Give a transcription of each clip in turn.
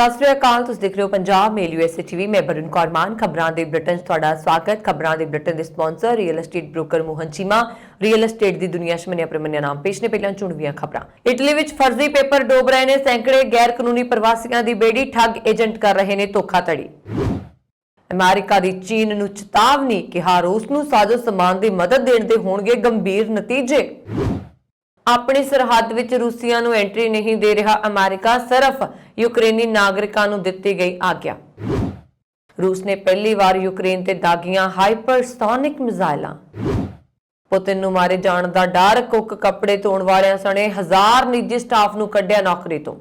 सत श्री अकाल, तुसीं देख रहे हो पंजाब मेल यूएसए टीवी। मैं बरुण कौर मान। खबरां दे बुलेटिन च तुहाडा स्वागत। खबरां दे बुलेटिन दे sponsor real estate broker Mohan Cheema. Real estate दी दुनिया च मन्निया प्रमन्निया नाम पेश ने। पहलां चुणवीआं खबरां। इटली विच फर्जी पेपर डोब रहे ने सैकड़े गैर कानूनी प्रवासियों की बेड़ी। ठग एजेंट कर रहे ने धोखाधड़ी। अमेरिका की चीन नूं चेतावनी, कहा रूस नूं साजो समान की मदद देण दे होणगे गंभीर नतीजे। अपनी सरहद विच रूसियां नूं एंट्री नहीं दे रहा अमेरिका, सिर्फ यूक्रेनी नागरिकां नूं दित्ती गई आग्या। रूस ने पहली बार यूक्रेन ते दागियां हाइपरसोनिक मिसाइलां। पुतिन नूं मारे जाण दा डर, कुक कपड़े धोण वालियां सने 1000 निजी स्टाफ नूं कढिया नौकरी तो।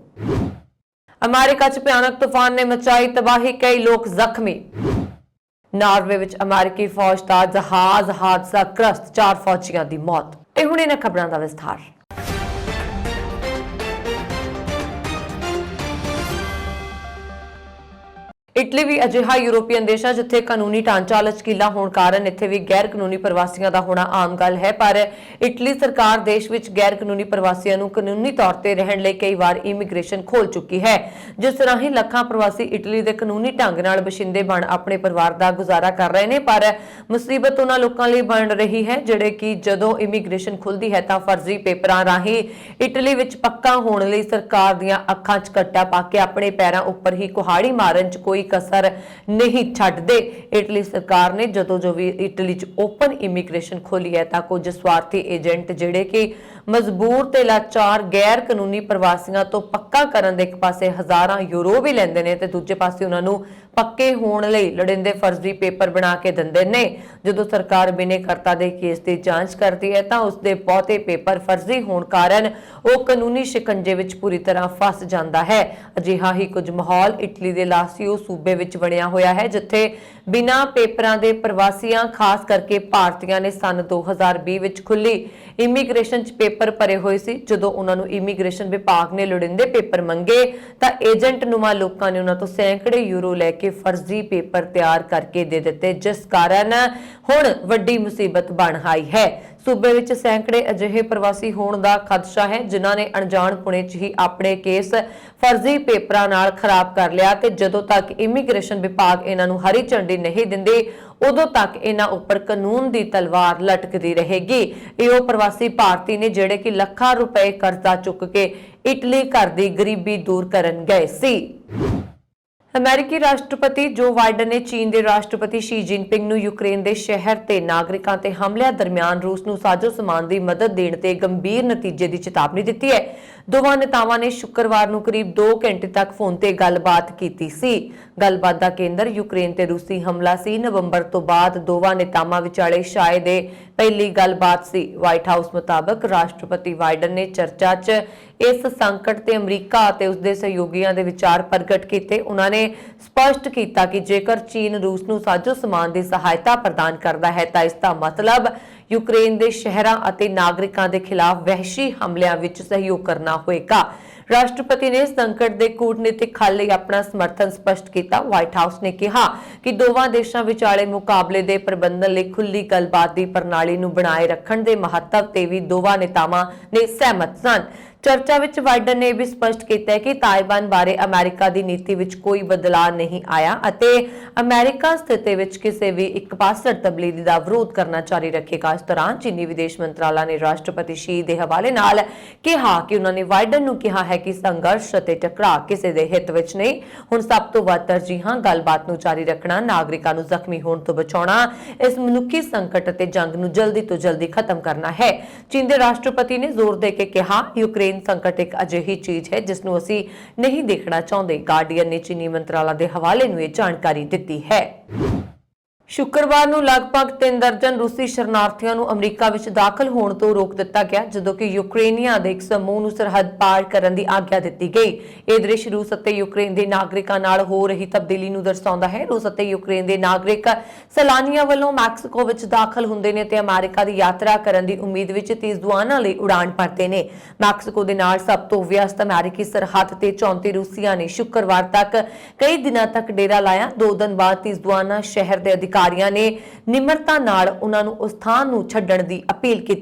अमेरिका च भयानक तूफान ने मचाई तबाही, कई लोग जख्मी। नार्वे विच अमेरिकी फौज दा जहाज हादसा ग्रस्त, 4 फौजियां दी मौत। ਇਹ ਹੁਣ ਇਹਨਾਂ ਖਬਰਾਂ ਦਾ ਵਿਸਥਾਰ। इटली भी अजिहा यूरोपीयन देश है जिथे कानूनी ढांचा लचकीला होने कारण इत्थे भी गैर कानूनी प्रवासियों का होना आम गल है। पर इटली सरकार देश विच गैर कानूनी प्रवासियों को कानूनी तौर पर रहने लिए कई बार इमीग्रेशन खोल चुकी है, जिस राही लाखां प्रवासी इटली के कानूनी ढंग नाल बशिंदे बन अपने परिवार का गुजारा कर रहे हैं। पर मुसीबत उन्हां लोकां लई बन रही है जिहड़े कि जदों इमीग्रेशन खुलदी है तां फर्जी पेपरां राही इटली विच पक्का होने लई सरकार दीआं अखां च कट्टा पा के अपने पैरां उपर ही कुहाड़ी मारन च कोई कसर नहीं छड्डदे। इटली सरकार ने जो भी इटली च ओपन इमीग्रेशन खोली है तां कुछ स्वार्थी एजेंट जिहड़े कि मजबूर ते लाचार गैर कानूनी प्रवासियों तो पक्का करन दे एक पासे हज़ारां यूरो भी लैंदे ने ते दूजे पासे उन्हां नूं पक्के होण लई लड़िंदे फर्जी पेपर बना के दिंदे ने। जदों सरकार बिनेकर्ता दे केस की जांच करती है तां उसदे बहुते पेपर फर्जी होण कारण वो कानूनी शिकंजे विच पूरी तरह फस जांदा है। अजिहा ही कुछ माहौल इटली दे लासियो सूबे विच बनिया होया है, जिथे बिना पेपरां दे प्रवासियां खास करके भारतीयां ने सन 2020 विच खुली इमीग्रेशन च पेपर भरे हुए सी। जदों उन्हां नूं इमीग्रेशन विभाग ने लोड़िंदे पेपर मंगे तां एजेंट नुमा लोकां ने उन्हां तों सैकड़े यूरो लैके फर्जी पेपर तैयार करके दे दिते, जिस कारण हुण वड्डी मुसीबत बन आई है। सूबे विच सैकड़े अजिहे प्रवासी होने का खदशा है जिन्हां ने अणजाणपुणे च ही अपने केस फर्जी पेपरां नाल खराब कर लिया ते जदों तक इमीग्रेशन विभाग इन्हां नूं हरी झंडी नहीं दिंदी उदों तक इन्हां उपर कानून की तलवार लटकदी रहेगी। इहो प्रवासी भारती ने जिहड़े कि लाखां रुपए कर्जा चुक के इटली घर दी गरीबी दूर करन गए सी। अमेरिकी राष्ट्रपति जो बाइडन ने चीन के राष्ट्रपति शी जिनपिंग नूं यूक्रेन के शहर ते नागरिकों ते हमलिਆਂ दरमियान रूस नूं साजो समान की मदद देण ते गंभीर नतीजे की चेतावनी दी है। दोवां नेतावां ने शुक्रवार नूं करीब 2 घंटे तक फोन ते गलबात कीती सी। गलबात का केंद्र यूक्रेन ते रूसी हमला सी। नवंबर तो बाद दोवां नेतावां विचाले शायद पहली गलबात सी। व्हाइट हाउस मुताबक राष्ट्रपति बाइडन ने चर्चा च इस संकट ते अमरीका ते उसदे सहयोगियों के विचार प्रगट किए। उन्होंने स्पष्ट किया कि जेकर चीन रूस नूं साजो समान की सहायता प्रदान करता है तो इसका मतलब यूक्रेन के शहरों और नागरिकों के खिलाफ वहशी हमलों में सहयोग करना होगा। राष्ट्रपति ने संकट के कूटनीतिक हल लई अपना समर्थन स्पष्ट किया। व्हाइट हाउस ने कहा कि दोवां देशों विचाले मुकाबले के प्रबंधन लई खुली गलबात की प्रणाली नूं बनाए रखण के महत्व ते भी दोवां नेतावां ने सहमत सन। चर्चा विच बाइडन ने भी स्पष्ट किया कि ताइवान बारे अमेरिका की नीति विच कोई बदलाव नहीं आया अते अमेरिका स्थिति विच किसी भी एक पासड़ तब्दीली का विरोध करना जारी रखेगा। इस दौरान चीनी विदेश मंत्रालय ने राष्ट्रपति शी के हवाले नाल कहा कि उन्होंने बाइडन नूं कहा है कि संघर्ष अते टकराव किसी के हित विच नहीं। हुण सब तो वध तरजीहां गलबात नूं जारी रखना, नागरिकां नूं जख्मी होण तो बचाउणा, इस मनुखी संकट अते जंग नूं जल्दी तो जल्दी खत्म करना है। चीन के राष्ट्रपति ने जोर दे के कहा यूक्रेन संकट एक अजिही चीज है जिसनूं असीं नहीं देखना चाहते। गार्डियन ने चीनी मंत्रालय के हवाले नूं यह जानकारी दी है। शुक्रवार नूं लगभग 3 दर्जन रूसी शरणार्थियों नूं अमरीका विच दाखिल होने तो रोक दिता गया, जदों कि यूक्रेनिया दे एक समूह नूं सरहद पार करन दी आग्या दित्ती गई। यह दृश्य रूस अते यूक्रेन के नागरिकों नाल हो रही तब्दीली नूं दर्शाउंदा है। रूस अते यूक्रेन के नागरिक सैलानियों वालों मैक्सीको विच दाखिल हुंदे ने ते अमेरिका की यात्रा करन दी उम्मीद विच तीजदुआना लई उड़ान भरते ने। मैक्सीको दे नाल सब तो व्यस्त अमेरिकी सरहद ते 34 रूसियां ने शुक्रवार तक कई दिनों तक डेरा लाया। 2 दिन बाद तीजदुआना शहर के अधिकारियों ने निमरता नाल उन्हां नूं उस स्थान नूं छड्डण दी अपील की।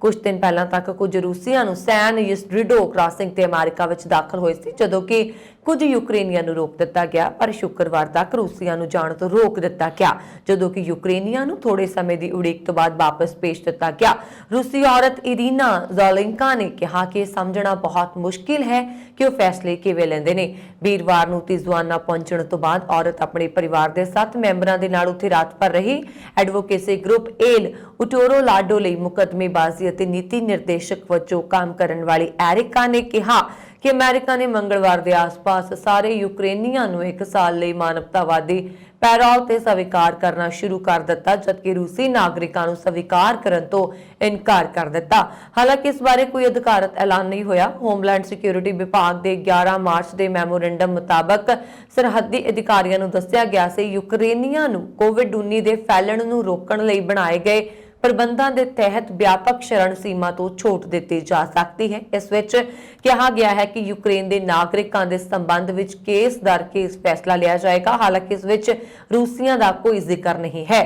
कुछ दिन पहलां तक कुछ रूसियां नूं सैन यस्ड्रिडो क्रॉसिंग ते अमेरिका विच दाखिल होए सी, जदों कि ਕੁਝ ਯੂਕਰੇਨੀਆਂ ਨੂੰ ਰੋਕ ਦਿੱਤਾ ਗਿਆ, ਪਰ ਸ਼ੁੱਕਰਵਾਰ ਤੱਕ ਰੂਸੀਆਂ ਨੂੰ ਜਾਣ ਤੋਂ ਰੋਕ ਦਿੱਤਾ ਗਿਆ, ਜਦੋਂ ਕਿ ਯੂਕਰੇਨੀਆਂ ਨੂੰ ਥੋੜੇ ਸਮੇਂ ਦੀ ਉਡੀਕ ਤੋਂ ਬਾਅਦ ਵਾਪਸ ਭੇਜ ਦਿੱਤਾ ਗਿਆ। ਰੂਸੀ ਔਰਤ ਇਰੀਨਾ ਜ਼ਾਲੇਂਕਾ ਨੇ ਕਿਹਾ ਕਿ ਸਮਝਣਾ ਬਹੁਤ ਮੁਸ਼ਕਿਲ ਹੈ ਕਿ ਉਹ ਫੈਸਲੇ ਕਿਵੇਂ ਲੈਂਦੇ ਨੇ। ਵੀਰਵਾਰ ਨੂੰ ਤਿਜ਼ਵਾਨਾ ਪਹੁੰਚਣ ਤੋਂ ਬਾਅਦ ਔਰਤ ਆਪਣੇ ਪਰਿਵਾਰ ਦੇ 7 ਮੈਂਬਰਾਂ ਦੇ ਨਾਲ ਉੱਥੇ ਰਾਤ ਭਰ ਰਹੀ। ਐਡਵੋਕੇਸੀ ਗਰੁੱਪ ਏਲ ਉਟੋਰੋ ਲਾਡੋ ਲਈ ਮੁਕੱਦਮੇਬਾਜ਼ੀ ਅਤੇ ਨੀਤੀ ਨਿਰਦੇਸ਼ਕ ਵਜੋਂ ਕੰਮ ਕਰਨ ਵਾਲੀ ਐਰਿਕਾ ਨੇ ਕਿਹਾ ਕਿ ਅਮਰੀਕਾ ਨੇ ਮੰਗਲਵਾਰ ਦੇ ਆਸ-ਪਾਸ ਸਾਰੇ ਯੂਕਰੇਨੀਆਂ ਨੂੰ 1 ਸਾਲ ਲਈ ਮਾਨਵਤਾਵਾਦੀ ਪੈਰੋਲ ਤੇ ਸਵੀਕਾਰ ਕਰਨਾ ਸ਼ੁਰੂ ਕਰ ਦਿੱਤਾ, ਜਦਕਿ ਰੂਸੀ ਨਾਗਰਿਕਾਂ ਨੂੰ ਸਵੀਕਾਰ ਕਰਨ ਤੋਂ ਇਨਕਾਰ ਕਰ ਦਿੱਤਾ। ਹਾਲਾਂਕਿ ਇਸ ਬਾਰੇ ਕੋਈ ਅਧਿਕਾਰਤ ਐਲਾਨ ਨਹੀਂ ਹੋਇਆ। ਹੋਮਲੈਂਡ ਸਿਕਿਉਰਿਟੀ ਵਿਭਾਗ ਦੇ 11 ਮਾਰਚ ਦੇ ਮੈਮੋਰੈਂਡਮ ਮੁਤਾਬਕ ਸਰਹੱਦੀ ਅਧਿਕਾਰੀਆਂ ਨੂੰ ਦੱਸਿਆ ਗਿਆ ਸੀ ਯੂਕਰੇਨੀਆਂ ਨੂੰ ਕੋਵਿਡ-19 ਦੇ ਫੈਲਣ ਨੂੰ ਰੋਕਣ ਲਈ ਬਣਾਏ ਗਏ ਪ੍ਰਬੰਧਾਂ ਦੇ ਤਹਿਤ ਵਿਆਪਕ ਸ਼ਰਨ ਸੀਮਾ ਤੋਂ ਛੋਟ ਦਿੱਤੀ ਜਾ ਸਕਦੀ ਹੈ। ਇਸ ਵਿੱਚ ਕਿਹਾ ਗਿਆ ਹੈ ਕਿ ਯੂਕਰੇਨ ਦੇ ਨਾਗਰਿਕਾਂ ਦੇ ਸੰਬੰਧ ਵਿੱਚ ਕੇਸ ਦਰ ਕੇਸ ਫੈਸਲਾ ਲਿਆ ਜਾਏਗਾ। ਹਾਲਾਂਕਿ ਇਸ ਵਿੱਚ ਰੂਸੀਆਂ ਦਾ ਕੋਈ ਜ਼ਿਕਰ ਨਹੀਂ ਹੈ।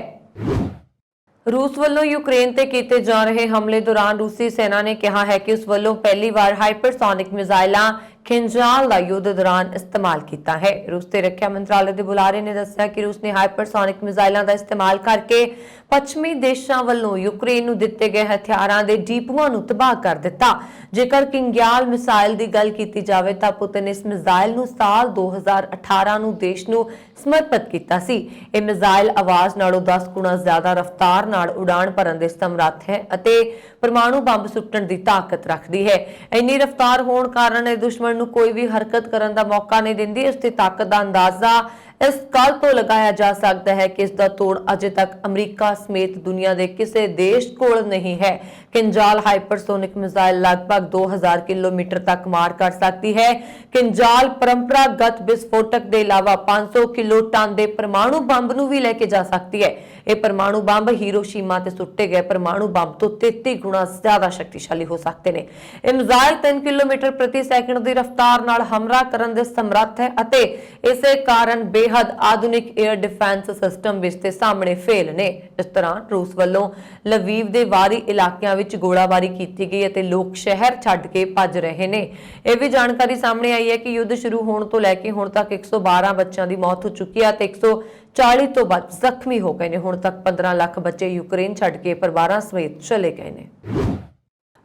रूस ਵੱਲੋਂ ਯੂਕਰੇਨ ਤੇ ਕੀਤੇ ਜਾ ਰਹੇ ਹਮਲੇ ਦੌਰਾਨ ਰੂਸੀ ਸੈਨਾ ਨੇ ਕਿਹਾ ਹੈ ਕਿ ਉਸ ਵੱਲੋਂ ਪਹਿਲੀ ਵਾਰ ਹਾਈਪਰਸੋਨਿਕ ਮਿਜ਼ਾਈਲਾਂ ਖਿੰਜਾਲ ਦਾ ਯੁੱਧ ਦੌਰਾਨ ਇਸਤੇਮਾਲ ਕੀਤਾ ਹੈ। ਰੂਸ ਦੇ ਰੱਖਿਆ ਮੰਤਰਾਲੇ ਦੇ ਬੁਲਾਰੇ ਨੇ ਦੱਸਿਆ ਕਿ ਰੂਸ ਨੇ ਹਾਈਪਰਸੋਨਿਕ ਮਿਜ਼ਾਈਲਾਂ ਦਾ ਇਸਤੇਮਾਲ ਕਰਕੇ ਪੱਛਮੀ ਦੇਸ਼ਾਂ ਵੱਲੋਂ ਯੂਕਰੇਨ ਨੂੰ ਦਿੱਤੇ ਗਏ ਹਥਿਆਰਾਂ ਦੇ ਡਿਪੂਆਂ ਨੂੰ ਤਬਾਹ ਕਰ ਦਿੱਤਾ। ਜੇਕਰ ਕਿੰਗਿਆਲ ਮਿਸਾਈਲ ਦੀ ਗੱਲ ਕੀਤੀ ਜਾਵੇ ਤਾਂ ਪੁਤਿਨ ਇਸ ਮਿਜ਼ਾਈਲ ਨੂੰ ਸਾਲ 2018 ਨੂੰ ਦੇਸ਼ ਨੂੰ ਸਮਰਪਿਤ ਕੀਤਾ ਸੀ। ਇਹ ਮਿਜ਼ਾਈਲ ਆਵਾਜ਼ ਨਾਲੋਂ 10 ਗੁਣਾ ਜ਼ਿਆਦਾ ਰਫ਼ਤਾਰ ਨਾਲ ਉਡਾਣ ਭਰਨ ਦੇ ਸਮਰੱਥ ਹੈ ਅਤੇ ਪਰਮਾਣੂ ਬੰਬ ਸੁੱਟਣ ਦੀ ਤਾਕਤ ਰੱਖਦੀ ਹੈ। ਇੰਨੀ ਰਫ਼ਤਾਰ ਹੋਣ ਕਾਰਨ ਇਹ ਦੁਸ਼ਮਣ ਨੂੰ ਕੋਈ ਵੀ ਹਰਕਤ ਕਰਨ ਦਾ ਮੌਕਾ ਨਹੀਂ ਦਿੰਦੀ। ਇਸ ਦੀ ਤਾਕਤ ਦਾ ਅੰਦਾਜ਼ਾ ਇਸ ਗੱਲ ਤੋਂ ਲਗਾਇਆ ਜਾ ਸਕਦਾ ਹੈ ਕਿ ਇਸ ਦਾ ਤੋੜ ਅਜੇ ਤੱਕ ਅਮਰੀਕਾ ਸਮੇਤ ਦੁਨੀਆ ਦੇ ਕਿਸੇ ਦੇਸ਼ ਕੋਲ ਨਹੀਂ ਹੈ। ਕਿੰਜਾਲ ਹਾਈਪਰਸੋਨਿਕ ਮਿਜ਼ਾਈਲ ਲਗਭਗ 2000 ਕਿਲੋਮੀਟਰ ਤੱਕ ਮਾਰ ਕਰ ਸਕਦੀ ਹੈ। ਕਿੰਜਾਲ ਪਰੰਪਰਾਗਤ ਵਿਸਫੋਟਕ ਦੇ ਇਲਾਵਾ 500 ਕਿਲੋ ਟਨ ਦੇ ਪਰਮਾਣੂ ਬੰਬ ਨੂੰ ਵੀ ਲੈ ਕੇ ਜਾ ਸਕਦੀ ਹੈ। ਇਹ ਪਰਮਾਣੂ ਬੰਬ ਹੀਰੋਸ਼ੀਮਾ ਤੇ ਸੁੱਟੇ ਗਏ ਪਰਮਾਣੂ ਬੰਬ ਤੋਂ 33 ਗੁਣਾ ਜ਼ਿਆਦਾ ਸ਼ਕਤੀਸ਼ਾਲੀ ਹੋ ਸਕਦੇ ਨੇ। ਇਹ ਮਿਜ਼ਾਈਲ 3 ਕਿਲੋਮੀਟਰ ਪ੍ਰਤੀ ਸੈਕਿੰਡ ਦੀ ਰਫ਼ਤਾਰ ਨਾਲ ਹਮਲਾ ਕਰਨ ਦੇ ਸਮਰੱਥ ਹੈ ਅਤੇ ਇਸੇ ਕਾਰਨ ਬੇਹੱਦ ਆਧੁਨਿਕ 에ਅਰ ਡਿਫੈਂਸ ਸਿਸਟਮ ਵਿੱਚ ਤੇ ਸਾਹਮਣੇ ਫੇਲ ਨੇ। ਇਸ ਤਰ੍ਹਾਂ ਰੂਸ ਵੱਲੋਂ ਲਵੀਵ ਦੇ ਬਾਹਰੀ ਇਲਾਕਿਆਂ ਵਿੱਚ ਗੋਲਾਬਾਰੀ ਕੀਤੀ ਗਈ ਅਤੇ ਲੋਕ ਸ਼ਹਿਰ ਛੱਡ ਕੇ ਭੱਜ ਰਹੇ ਨੇ। ਇਹ ਵੀ ਜਾਣਕਾਰੀ ਸਾਹਮਣੇ ਆਈ ਹੈ ਕਿ ਯੁੱਧ ਸ਼ੁਰੂ ਹੋਣ ਤੋਂ ਲੈ ਕੇ ਹੁਣ ਤੱਕ 112 ਬੱਚਿਆਂ ਦੀ ਮੌਤ ਹੋ ਚੁੱਕੀ ਹੈ ਤੇ 140 ਤੋਂ ਵੱਧ ਜ਼ਖਮੀ ਹੋ ਗਏ ਨੇ। ਹੁਣ ਤੱਕ 15 ਲੱਖ ਬੱਚੇ ਯੂਕਰੇਨ ਛੱਡ ਕੇ ਪਰਿਵਾਰਾਂ ਸਮੇਤ ਚਲੇ ਗਏ ਨੇ।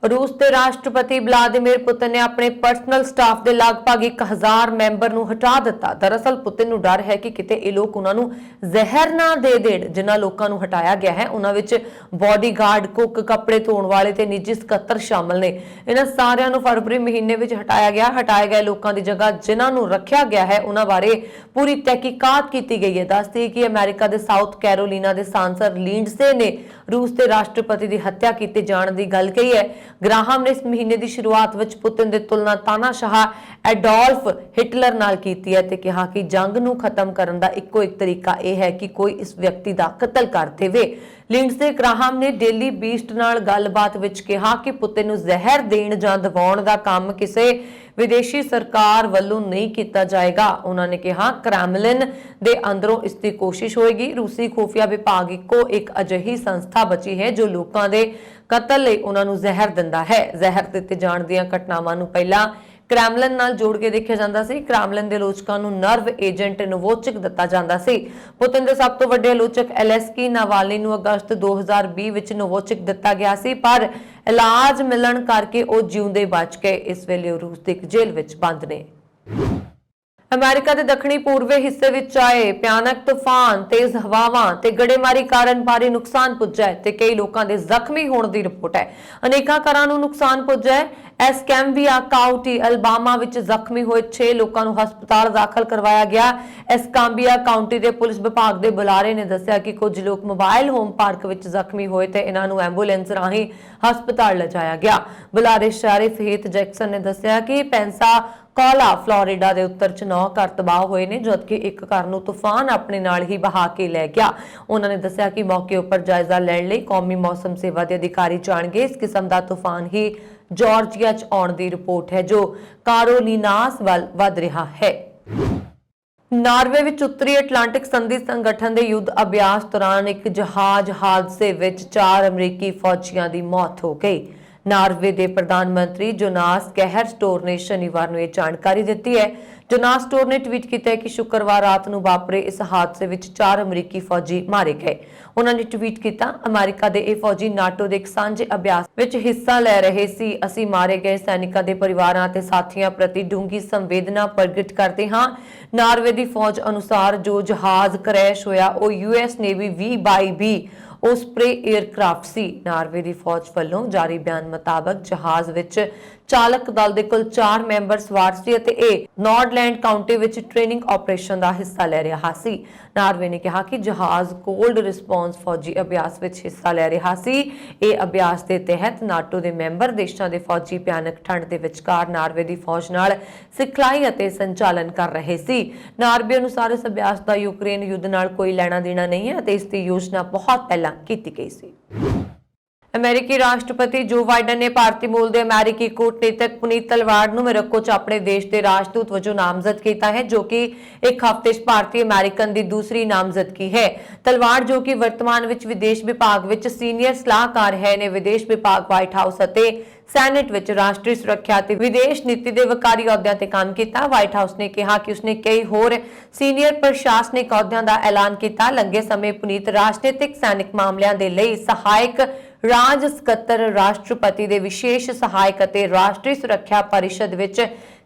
रूस के राष्ट्रपति व्लादिमीर पुतिन ने अपने पर्सनल स्टाफ के लगभग 1000 मैंबर ਨੂੰ हटा दिता। दरअसल पुतिन ਨੂੰ डर है कि किते ਇਹ ਲੋਕ ਉਹਨਾਂ ਨੂੰ ਜ਼ਹਿਰ ਨਾ ਦੇ ਦੇਣ। ਜਿਨ੍ਹਾਂ ਲੋਕਾਂ ਨੂੰ ਹਟਾਇਆ ਗਿਆ ਹੈ ਉਹਨਾਂ ਵਿੱਚ ਬਾਡੀਗਾਰਡ, ਕੁੱਕ, ਕੱਪੜੇ ਧੋਣ ਵਾਲੇ ਤੇ ਨਿੱਜੀ ਸਕੱਤਰ ਸ਼ਾਮਲ ਨੇ। ਇਹਨਾਂ ਸਾਰਿਆਂ ਨੂੰ ਫਰਵਰੀ ਮਹੀਨੇ ਵਿੱਚ ਹਟਾਇਆ ਗਿਆ। ਹਟਾਏ ਗਏ ਲੋਕਾਂ ਦੀ ਜਗ੍ਹਾ ਜਿਨ੍ਹਾਂ ਨੂੰ ਰੱਖਿਆ ਗਿਆ ਹੈ ਉਹਨਾਂ ਬਾਰੇ ਪੂਰੀ ਤਹਿਕੀਕਾਤ ਕੀਤੀ ਗਈ ਹੈ। ਦੱਸਦੀ ਕਿ ਅਮਰੀਕਾ ਦੇ ਸਾਊਥ ਕੈਰੋਲੀਨਾ ਦੇ ਸਾਂਸਦ ਲਿੰਡਸੇ ਨੇ रूस के राष्ट्रपति की हत्या किए जाने की गल कही है। ग्राहम ने इस महीने की शुरुआत में पुतिन की तुलना तानाशाह एडोल्फ हिटलर नाल की है ते कहा कि जंग नूं खत्म करने का इको एक तरीका यह है कि कोई इस व्यक्ति का कतल कर देवे। लिंडसे ग्राहम ने डेली बीस्ट नाल गलबात विच कहा कि पुतिन नूं जहर देण जां दवाउण दा काम किसी विदेशी सरकार वालों नहीं किया जाएगा। उन्होंने कहा क्रेमलिन दे अंदरों इसकी कोशिश होएगी। रूसी खुफिया विभाग इको एक अजिही संस्था बची है जो लोगों के कतल लई उन्हां नूं जहर दिंदा है। जहर दिते जाण दीआं घटनावां नूं पहलां क्रेमलिन नाल जोड़ के देखा जाता सी। क्रेमलिन के आलोचकों नूं नर्व एजेंट नोविचक दिता जाता सी। पुतिन के सब तो वड्डे आलोचक एलेक्सी नावाल्नी नूं अगस्त 2020 विच नोविचक दिता गया सी, पर इलाज मिलण करके वो जिउंदे बच गए। इस वेले रूस की एक जेल विच बंद ने। अमेरिका के दक्षिणी पूर्वी हिस्से विच आए भयानक तूफान, तेज हवावां ते गड़ेमारी कारण भारी नुकसान पुज्जा है ते कई लोगों के जख्मी होने की रिपोर्ट है। अनेकां घरां नूं नुकसान पुज्जा है। एस्कैम्बिया काउंटी अल्बामा विच जख्मी हुए 6 लोगों को हस्पताल दाखिल करवाया गया। एस्कैम्बिया काउंटी के पुलिस विभाग के बुलारे ने दस्सिया कि कुछ लोग मोबाइल होम पार्क विच जख्मी हुए ते इन्हां नूं एंबूलेंस राही हस्पताल लिजाया गया। बुलारे शरीफ हेथ जैक्सन ने दस्सिया कि पेंसा कॉला फ्लोरिडा के उत्तर च 9 घर तबाह हुए ने, जबकि एक घर नूं तूफान अपने नाल ही बहा के लै गया। उन्होंने दस्सिया कि मौके उपर जायजा लैण लई कौमी मौसम सेवा के अधिकारी जाणगे। इस किस्म का तूफान ही जॉर्जिया च आउण दी रिपोर्ट है जो कारोलिनास वल वध रहा है। नार्वे विच उत्तरी अटलांटिक संधि संगठन के युद्ध अभ्यास दौरान एक जहाज हादसे विच 4 अमरीकी फौजियों की मौत हो गई। नार्वे के प्रधानमंत्री जोनास कैहर स्टोर ने शनिवार को यह जानकारी दी है। ਜਨਾਸ ਸਟੋਰ ਨੇ ਟਵੀਟ ਕੀਤਾ ਹੈ ਕਿ ਸ਼ੁੱਕਰਵਾਰ ਰਾਤ ਨੂੰ ਵਾਪਰੇ ਇਸ ਹਾਦਸੇ ਵਿੱਚ 4 ਅਮਰੀਕੀ ਫੌਜੀ ਮਾਰੇ ਗਏ। ਉਹਨਾਂ ਨੇ ਟਵੀਟ ਕੀਤਾ, ਅਮਰੀਕਾ ਦੇ ਇਹ ਫੌਜੀ ਨਾਟੋ ਦੇ ਇੱਕ ਸਾਂਝੇ ਅਭਿਆਸ ਵਿੱਚ ਹਿੱਸਾ ਲੈ ਰਹੇ ਸੀ। ਅਸੀਂ ਮਾਰੇ ਗਏ ਸੈਨਿਕਾਂ ਦੇ ਪਰਿਵਾਰਾਂ ਅਤੇ ਸਾਥੀਆਂ ਪ੍ਰਤੀ ਡੂੰਘੀ ਸੰਵੇਦਨਾ ਪ੍ਰਗਟ ਕਰਦੇ ਹਾਂ। ਨਾਰਵੇ ਦੀ ਫੌਜ ਅਨੁਸਾਰ ਜੋ ਜਹਾਜ਼ ਕ੍ਰੈਸ਼ ਹੋਇਆ ਉਹ US navy V-22 Osprey aircraft सी। नार्वे ਦੀ ਫੌਜ ਵੱਲੋਂ ਜਾਰੀ ਬਿਆਨ ਮੁਤਾਬਕ ਜਹਾਜ਼ ਵਿੱਚ ਚਾਲਕ ਦਲ ਦੇ ਕੁੱਲ 4 ਮੈਂਬਰ ਸਵਾਰ ਸੀ ਅਤੇ ਇਹ ਨਾਰਡਲੈਂਡ ਕਾਉਂਟੀ ਵਿੱਚ ਟ੍ਰੇਨਿੰਗ ਆਪਰੇਸ਼ਨ ਦਾ ਹਿੱਸਾ ਲੈ ਰਿਹਾ ਸੀ। ਨਾਰਵੇ ਨੇ ਕਿਹਾ ਕਿ ਜਹਾਜ਼ ਕੋਲਡ ਰਿਸਪੌਂਸ ਫੌਜੀ ਅਭਿਆਸ ਵਿੱਚ ਹਿੱਸਾ ਲੈ ਰਿਹਾ ਸੀ। ਇਹ ਅਭਿਆਸ ਦੇ ਤਹਿਤ ਨਾਟੋ ਦੇ ਮੈਂਬਰ ਦੇਸ਼ਾਂ ਦੇ ਫੌਜੀ ਭਿਆਨਕ ਠੰਡ ਦੇ ਵਿਚਕਾਰ ਨਾਰਵੇ ਦੀ ਫੌਜ ਨਾਲ ਸਿਖਲਾਈ ਅਤੇ ਸੰਚਾਲਨ ਕਰ ਰਹੇ ਸੀ। ਨਾਰਵੇ ਅਨੁਸਾਰ ਇਸ ਅਭਿਆਸ ਦਾ ਯੂਕਰੇਨ ਯੁੱਧ ਨਾਲ ਕੋਈ ਲੈਣਾ ਦੇਣਾ ਨਹੀਂ ਹੈ ਅਤੇ ਇਸ ਦੀ ਯੋਜਨਾ ਬਹੁਤ ਪਹਿਲਾਂ ਕੀਤੀ ਗਈ ਸੀ। अमेरिकी राष्ट्रपति जो बाइडन ने भारतीय मूल के अमेरिकी कूटनीतिक पुनीत तलवाड़ ਨੂੰ मोरक्को च अपने देश के राजदूत वजों नामजद किया है, जो कि एक हफ्ते भारतीय अमेरिकन की दूसरी नामजदगी है। तलवाड़ जो कि वर्तमान में विदेश विभाग में सीनियर सलाहकार है ने विदेश विभाग व्हाइट हाउस और सैनेट विच राष्ट्रीय सुरक्षा ते विदेश नीति के वकारी अहुदियां ते काम किया। व्हाइट हाउस ने कहा कि उसने कई होर सीनियर प्रशासनिक अहुदियां का ऐलान किया। लंघे समय पुनीत राजनीतिक सैनिक मामलों के लिए सहायक राज सकत्तर, राष्ट्रपति के विशेष सहायक अते राष्ट्रीय सुरक्षा परिषद विच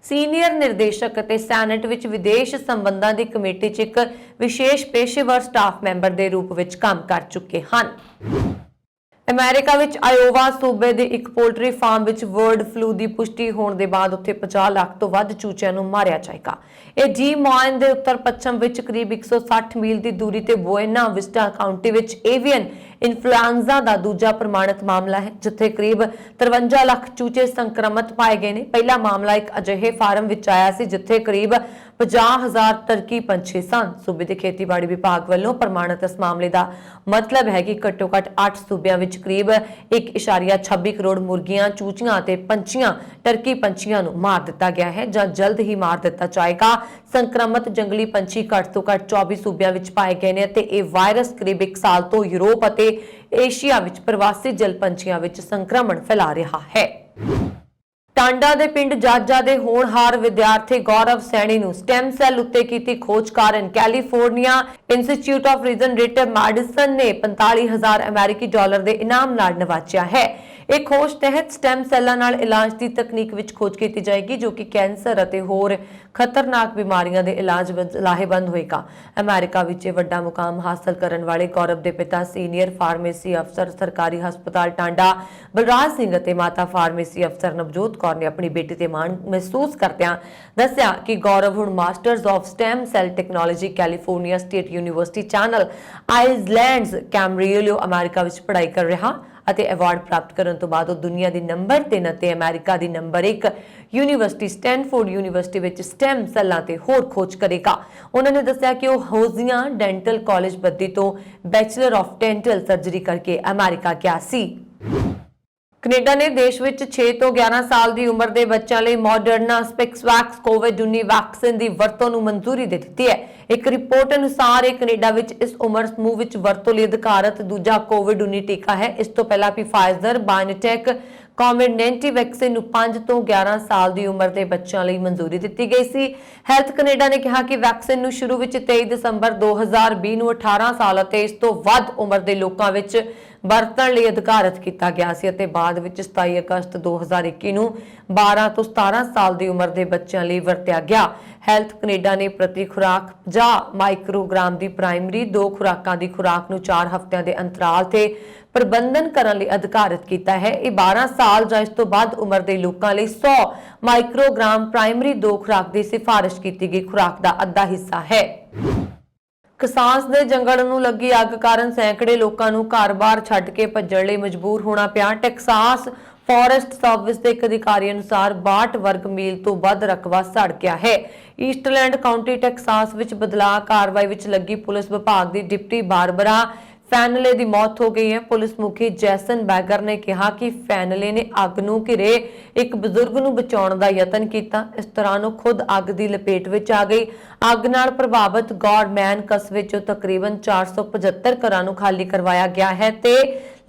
सीनियर निर्देशक अते सैनेट विच विदेश संबंधां की कमेटी च एक विशेष पेशेवर स्टाफ मैंबर के रूप में काम कर चुके हैं। अमेरिका विच आयोवा सूबे के एक पोल्ट्री फार्म विच बर्ड फ्लू की पुष्टि होने के बाद उत्थे 50 लाख तो वध चूचिਆਂ ਨੂੰ मारिया जाएगा। यह डी मॉइन के उत्तर पश्चिम विच करीब 160 मील की दूरी ते बोएना विस्टा काउंटी विच एवियन इन्फ्लुएंजा का दूजा प्रमाणित मामला है, जिथे करीब 53 लाख चूचे संक्रमित पाए गए हैं। पहला मामला एक अजिहे फार्म विच आया सी जिथे करीब 50,000 टर्की पंछी सन। सूबे के खेतीबाड़ी विभाग वालों प्रमाणित इस मामले का मतलब है कि घट्टो घट्ट 8 सूबों में करीब 1.26 करोड़ मुर्गियां, चूचियां ते पंछियां, टर्की पंछियां नूं मार दिता गया है जां जल्द ही मार दिता जाएगा। संक्रमित जंगली पंछी घट तो घट 24 सूबों में पाए गए हैं ते यह वायरस करीब 1 साल तो यूरोप और एशिया विच प्रवासी जल पंछियां विच संक्रमण फैला रहा है। टांडा दे पिंड जाजा दे होनहार विद्यार्थी गौरव सैनी नूं स्टेम सैल उत्ते कीती खोज कारण California institute of regenerative medicine ने 45,000 अमेरिकी डॉलर के इनाम नाल नवाजिया है। एक खोज तहत स्टेम सैलां नाल इलाज की तकनीक विच खोज की जाएगी, जो कि कैंसर अते होर खतरनाक बीमारियां दे इलाज लाहेबंद होएगा। अमेरिका विच वड्डा मुकाम हासिल करने वाले गौरव के पिता सीनियर फार्मेसी अफसर सरकारी हस्पताल टांडा बलराज सिंह अते माता फार्मेसी अफसर नवजोत कौर ने अपनी बेटी ते माण महसूस करदिआं दस्सिआ कि गौरव हुण masters of stem cell technology California State University Channel Islands Camarillo America विच पढ़ाई कर रहा ਅਤੇ अवार्ड प्राप्त करने तो बाद दुनिया की नंबर 3 ਅਤੇ अमेरिका की नंबर 1 यूनिवर्सिटी स्टैनफोर्ड यूनिवर्सिटी ਵਿੱਚ स्टेम सैलां ਤੇ ਹੋਰ खोज करेगा। उन्होंने दस्सिया कि वह होजियां डेंटल कॉलेज बद्दी तो बैचलर ऑफ डेंटल सर्जरी करके अमेरिका गया सी। कनेडा ने देश में 6 तो 11 साल की उम्र के बच्चों लिए मॉडर्ना स्पिक्सवैक्स कोविड-19 वैक्सीन की वरतों को मंजूरी दे दी है। एक रिपोर्ट अनुसार कनेडा में इस उम्र समूह में वरतों लिए अधिकारत दूजा कोविड-19 टीका है। इस तो पहला भी फाइजर बायोटेक कोविड-19 वैक्सीन 5 तो 11 साल की उम्र के बच्चों लिए मंजूरी दी गई सी। हैल्थ कनेडा ने कहा कि वैक्सीन शुरू में 23 दिसंबर 2020 ਨੂੰ 18 साल ਅਤੇ इस तो ਵੱਧ उम्र के लोगों में ਵਰਤਣ ਲਈ ਅਧਿਕਾਰਤ ਕੀਤਾ ਗਿਆ ਸੀ ਅਤੇ ਬਾਅਦ ਵਿੱਚ 27 ਅਗਸਤ 2021 ਨੂੰ 12 ਤੋਂ 17 ਸਾਲ ਦੀ ਉਮਰ ਦੇ ਬੱਚਿਆਂ ਲਈ ਵਰਤਿਆ ਗਿਆ। ਹੈਲਥ ਕੈਨੇਡਾ ਨੇ ਪ੍ਰਤੀ ਖੁਰਾਕ 50 ਮਾਈਕਰੋਗ੍ਰਾਮ ਦੀ ਪ੍ਰਾਇਮਰੀ 2 ਖੁਰਾਕਾਂ ਦੀ ਖੁਰਾਕ ਨੂੰ 4 ਹਫ਼ਤਿਆਂ ਦੇ ਅੰਤਰਾਲ ਤੇ ਪ੍ਰਬੰਧਨ ਕਰਨ ਲਈ ਅਧਿਕਾਰਤ ਕੀਤਾ ਹੈ। ਇਹ 12 ਸਾਲ ਜਾਂ ਇਸ ਤੋਂ ਵੱਧ ਉਮਰ ਦੇ ਲੋਕਾਂ ਲਈ 100 ਮਾਈਕਰੋਗ੍ਰਾਮ ਪ੍ਰਾਇਮਰੀ 2 ਖੁਰਾਕ ਦੀ ਸਿਫਾਰਿਸ਼ ਕੀਤੀ ਗਈ ਖੁਰਾਕ ਦਾ ਅੱਧਾ ਹਿੱਸਾ ਹੈ। ਕਸਾਸ ਦੇ ਜੰਗਲ ਨੂੰ ਲੱਗੀ ਅੱਗ ਕਾਰਨ ਸੈਂਕੜੇ ਲੋਕਾਂ ਨੂੰ ਘਰ-ਬਾਰ ਛੱਡ ਕੇ ਭੱਜਣ ਲਈ ਮਜਬੂਰ ਹੋਣਾ ਪਿਆ। ਟੈਕਸਾਸ ਫੋਰੈਸਟ ਸਰਵਿਸ ਦੇ ਇੱਕ ਅਧਿਕਾਰੀ ਅਨੁਸਾਰ 62 ਵਰਗ ਮੀਲ ਤੋਂ ਵੱਧ ਰਕਬਾ ਸੜ ਗਿਆ ਹੈ। ਈਸਟਲੈਂਡ ਕਾਉਂਟੀ ਟੈਕਸਾਸ ਵਿੱਚ ਬਦਲਾਅ ਕਾਰਵਾਈ ਵਿੱਚ ਲੱਗੀ ਪੁਲਿਸ ਵਿਭਾਗ ਦੀ ਡਿਪਟੀ ਬਾਰਬਰਾ फैनले की मौत हो गई है। पुलिस मुखी जैसन बैगर ने कहा कि फैनले ने अग नूं घिरे एक बजुर्ग नूं बचाउण दा यतन कीता। इस दौरान वह खुद अग की लपेट विच आ गई। अग नाल प्रभावित गॉरमैन कस्बे चों तकरीबन 475 घरां नूं खाली करवाया गया है ते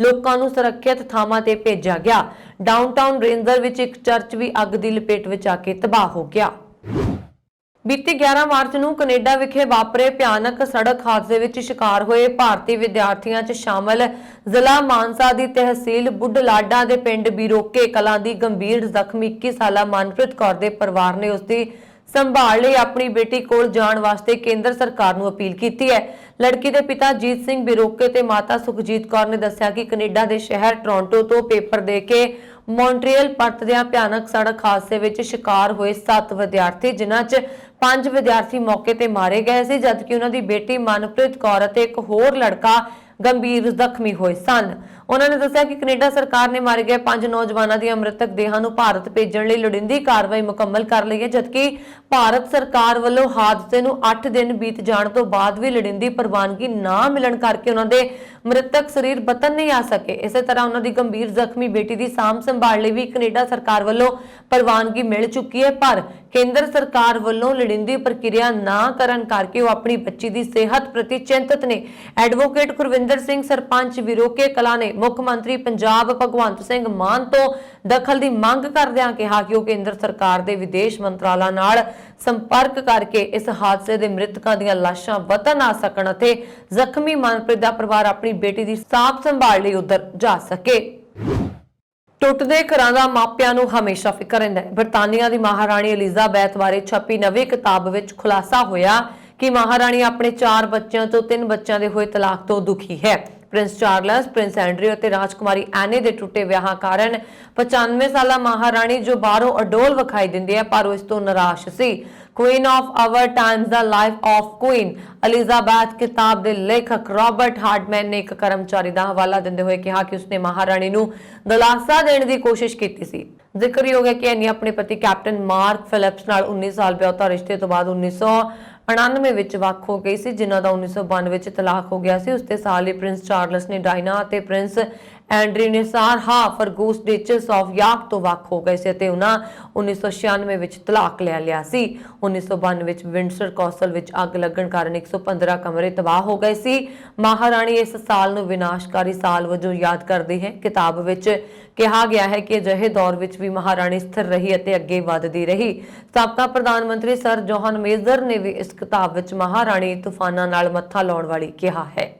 लोकां नूं सुरक्षित थावां ते भेजा गया। डाउनटाउन रेंजर विच एक चर्च भी अग की लपेट विच आके तबाह हो गया। ਬੀਤੀ 11 ਮਾਰਚ ਨੂੰ ਕੈਨੇਡਾ ਵਿਖੇ ਵਾਪਰੇ ਭਿਆਨਕ ਸੜਕ ਹਾਦਸੇ ਵਿੱਚ ਸ਼ਿਕਾਰ ਹੋਏ ਭਾਰਤੀ ਵਿਦਿਆਰਥੀਆਂ 'ਚ ਸ਼ਾਮਲ ਜ਼ਿਲ੍ਹਾ ਮਾਨਸਾ ਦੀ ਤਹਿਸੀਲ ਬੁੱਢਲਾਡਾ ਦੇ ਪਿੰਡ ਬੀਰੋਕੇ ਕਲਾਂ ਦੀ ਗੰਭੀਰ ਜ਼ਖਮੀ 21 ਸਾਲਾ ਮਨਪ੍ਰੀਤ ਕੌਰ ਦੇ ਪਰਿਵਾਰ ਨੇ ਉਸਦੀ ਸੰਭਾਲ ਲਈ ਆਪਣੀ ਬੇਟੀ ਕੋਲ ਜਾਣ ਵਾਸਤੇ ਕੇਂਦਰ ਸਰਕਾਰ ਨੂੰ ਅਪੀਲ ਕੀਤੀ ਹੈ। ਲੜਕੀ ਦੇ ਪਿਤਾ ਜੀਤ ਸਿੰਘ ਬੀਰੋਕੇ ਤੇ ਮਾਤਾ ਸੁਖਜੀਤ ਕੌਰ ਨੇ ਦੱਸਿਆ ਕਿ ਕੈਨੇਡਾ ਦੇ ਸ਼ਹਿਰ ਟੋਰਾਂਟੋ ਤੋਂ ਪੇਪਰ ਦੇ ਕੇ ਮੌਂਟਰੀਅਲ ਪਰਤਦਿਆਂ ਭਿਆਨਕ ਸੜਕ ਹਾਦਸੇ ਵਿੱਚ ਸ਼ਿਕਾਰ ਹੋਏ 7 ਵਿਦਿਆਰਥੀ, ਜਿਨ੍ਹਾਂ 'ਚ 5 ਵਿਦਿਆਰਥੀ ਮੌਕੇ ਤੇ ਮਾਰੇ ਗਏ ਸੀ, ਜਦਕਿ ਉਹਨਾਂ ਦੀ ਬੇਟੀ ਮਨਪ੍ਰੀਤ ਕੌਰ ਅਤੇ ਇੱਕ ਹੋਰ ਲੜਕਾ ਗੰਭੀਰ ਜ਼ਖਮੀ ਹੋਏ ਸਨ। ਉਹਨਾਂ ਨੇ ਦੱਸਿਆ ਕਿ ਕੈਨੇਡਾ ਸਰਕਾਰ ਨੇ ਮਾਰੇ ਗਏ 5 ਨੌਜਵਾਨਾਂ ਦੀਆਂ ਮ੍ਰਿਤਕ ਦੇਹਾਂ ਨੂੰ ਭਾਰਤ ਭੇਜਣ ਲਈ ਲੋੜੀਂਦੀ ਕਾਰਵਾਈ ਮੁਕੰਮਲ ਕਰ ਲਈ ਹੈ, ਜਦਕਿ ਭਾਰਤ ਸਰਕਾਰ ਵੱਲੋਂ ਹਾਦਸੇ ਨੂੰ 8 ਦਿਨ ਬੀਤ ਜਾਣ ਤੋਂ ਬਾਅਦ ਵੀ ਲੋੜੀਂਦੀ ਪ੍ਰਵਾਨਗੀ ਨਾ ਮਿਲਣ ਕਰਕੇ ਉਹਨਾਂ ਦੇ ਮ੍ਰਿਤਕ ਸਰੀਰ ਵਤਨ ਨਹੀਂ ਆ ਸਕੇ। ਇਸੇ ਤਰ੍ਹਾਂ ਉਹਨਾਂ ਦੀ ਗੰਭੀਰ ਜ਼ਖਮੀ ਬੇਟੀ ਦੀ ਸਾਂਭ ਸੰਭਾਲ ਲਈ ਵੀ ਕੈਨੇਡਾ ਸਰਕਾਰ ਵੱਲੋਂ ਪ੍ਰਵਾਨਗੀ ਮਿਲ ਚੁੱਕੀ ਹੈ, ਪਰ ਕੇਂਦਰ ਸਰਕਾਰ ਵੱਲੋਂ ਲੋੜੀਂਦੀ ਪ੍ਰਕਿਰਿਆ ਨਾ ਕਰਨ ਕਰਕੇ ਉਹ ਆਪਣੀ ਬੱਚੀ ਦੀ ਸਿਹਤ ਪ੍ਰਤੀ ਚਿੰਤਤ ਨੇ। ਐਡਵੋਕੇਟ ਗੁਰਵਿੰਦਰ ਸਿੰਘ ਸਰਪੰਚ ਬੀਰੋਕੇ ਕਲਾਂ ਨੇ ਮੁੱਖ ਮੰਤਰੀ ਪੰਜਾਬ ਭਗਵੰਤ ਸਿੰਘ ਮਾਨ ਤੋਂ ਦਖਲ ਦੀ ਮੰਗ ਕਰਦਿਆਂ ਕਿਹਾ ਕਿ ਉਹ ਕੇਂਦਰ ਸਰਕਾਰ ਦੇ ਵਿਦੇਸ਼ ਮੰਤਰਾਲਾ ਨਾਲ ਸੰਪਰਕ ਕਰਕੇ ਇਸ ਹਾਦਸੇ ਦੇ ਮ੍ਰਿਤਕਾਂ ਦੀਆਂ ਲਾਸ਼ਾਂ ਵਤਨ ਆ ਸਕਣ ਅਤੇ ਜ਼ਖਮੀ ਮਨਪ੍ਰੀਤ ਦਾ ਪਰਿਵਾਰ ਆਪਣੀ ਬੇਟੀ ਦੀ ਸਾਂਭ ਸੰਭਾਲ ਲਈ ਉਧਰ ਜਾ ਸਕੇ। ਟੁੱਟਦੇ ਘਰਾਂ ਦਾ ਮਾਪਿਆਂ ਨੂੰ ਹਮੇਸ਼ਾ ਫਿਕਰ ਰਹਿੰਦਾ ਹੈ। ਬਰਤਾਨੀਆ ਦੀ ਮਹਾਰਾਣੀ ਐਲਿਜ਼ਾਬੈਥ ਬਾਰੇ ਛਪੀ ਨਵੀਂ ਕਿਤਾਬ ਵਿੱਚ ਖੁਲਾਸਾ ਹੋਇਆ ਕਿ ਮਹਾਰਾਣੀ ਆਪਣੇ 4 ਬੱਚਿਆਂ ਤੋਂ 3 ਬੱਚਿਆਂ ਦੇ ਹੋਏ ਤਲਾਕ ਤੋਂ ਦੁਖੀ ਹੈ। ਪ੍ਰਿੰਸ ਚਾਰਲਸ, ਪ੍ਰਿੰਸ ਐਂਡਰਿਊ ਅਤੇ ਰਾਜਕੁਮਾਰੀ ਐਨੇ ਦੇ ਟੁੱਟੇ ਵਿਆਹਾਂ ਕਾਰਨ 95 ਸਾਲਾ ਮਹਾਰਾਣੀ ਜੋ ਬਾਹਰੋਂ ਅਡੋਲ ਵਿਖਾਈ ਦਿੰਦੀ ਹੈ, ਪਰ ਉਹ ਇਸ ਤੋਂ ਨਿਰਾਸ਼ ਸੀ। ਕੁਈਨ ਆਫ ਆਵਰ ਟਾਈਮਸ ਦਾ ਲਾਈਫ ਆਫ ਕੁਈਨ ਐਲਿਜ਼ਾਬੈਥ ਕਿਤਾਬ ਦੇ ਲੇਖਕ ਰਾਬਰਟ ਹਾਰਡਮੈਨ ਨੇ ਇੱਕ ਕਰਮਚਾਰੀ ਦਾ ਹਵਾਲਾ ਦਿੰਦੇ ਹੋਏ ਕਿਹਾ ਕਿ ਉਸਨੇ ਮਹਾਰਾਣੀ ਨੂੰ ਦਿਲਾਸਾ ਦੇਣ ਦੀ ਕੋਸ਼ਿਸ਼ ਕੀਤੀ ਸੀ। ਜ਼ਿਕਰਯੋਗ ਹੈ ਕਿ ਐਨੀ ਆਪਣੇ ਪਤੀ ਕੈਪਟਨ ਮਾਰਕ ਫਿਲਿਪਸ ਨਾਲ 19 ਸਾਲ ਵਿਆਹੁਤਾ ਰਿਸ਼ਤੇ ਤੋਂ ਬਾਅਦ 1999 ਵਿੱਚ ਵੱਖ ਹੋ ਗਈ ਸੀ, ਜਿਨ੍ਹਾਂ ਦਾ 1992 ਵਿੱਚ ਤਲਾਕ ਹੋ ਗਿਆ ਸੀ। ਉਸਦੇ ਸਾਲ ਹੀ ਪ੍ਰਿੰਸ ਚਾਰਲਸ ਨੇ ਡਾਇਨਾ ਅਤੇ ਪ੍ਰਿੰਸ ਐਂਡਰੀ ਨੇ ਸਾਰਹਾ ਫਰਗੂਸ ਡਿਚਸ ਆਫ ਯਾਰਕ ਤੋਂ ਵੱਖ ਹੋ ਗਏ ਸੀ ਅਤੇ ਉਹਨਾਂ 1996 ਵਿੱਚ ਤਲਾਕ ਲੈ ਲਿਆ ਸੀ। 1992 ਵਿੱਚ ਵਿੰਡਸਰ ਕੈਸਲ ਵਿੱਚ ਅੱਗ ਲੱਗਣ ਕਾਰਨ 115 ਕਮਰੇ ਤਬਾਹ ਹੋ ਗਏ ਸੀ। ਮਹਾਰਾਣੀ ਇਸ ਸਾਲ ਨੂੰ ਵਿਨਾਸ਼ਕਾਰੀ ਸਾਲ ਵਜੋਂ ਯਾਦ ਕਰਦੀ ਹੈ। ਕਿਤਾਬ ਵਿੱਚ ਕਿਹਾ ਗਿਆ ਹੈ ਕਿ ਅਜਿਹੇ ਦੌਰ ਵਿੱਚ ਵੀ ਮਹਾਰਾਣੀ ਸਥਿਰ ਰਹੀ ਅਤੇ ਅੱਗੇ ਵਧਦੀ ਰਹੀ। ਸਾਬਕਾ ਪ੍ਰਧਾਨ ਮੰਤਰੀ ਸਰ ਜੋਹਨ ਮੇਜਰ ਨੇ ਵੀ ਇਸ ਕਿਤਾਬ ਵਿੱਚ ਮਹਾਰਾਣੀ ਤੂਫਾਨਾਂ ਨਾਲ ਮੱਥਾ ਲਾਉਣ ਵਾਲੀ ਕਿਹਾ ਹੈ।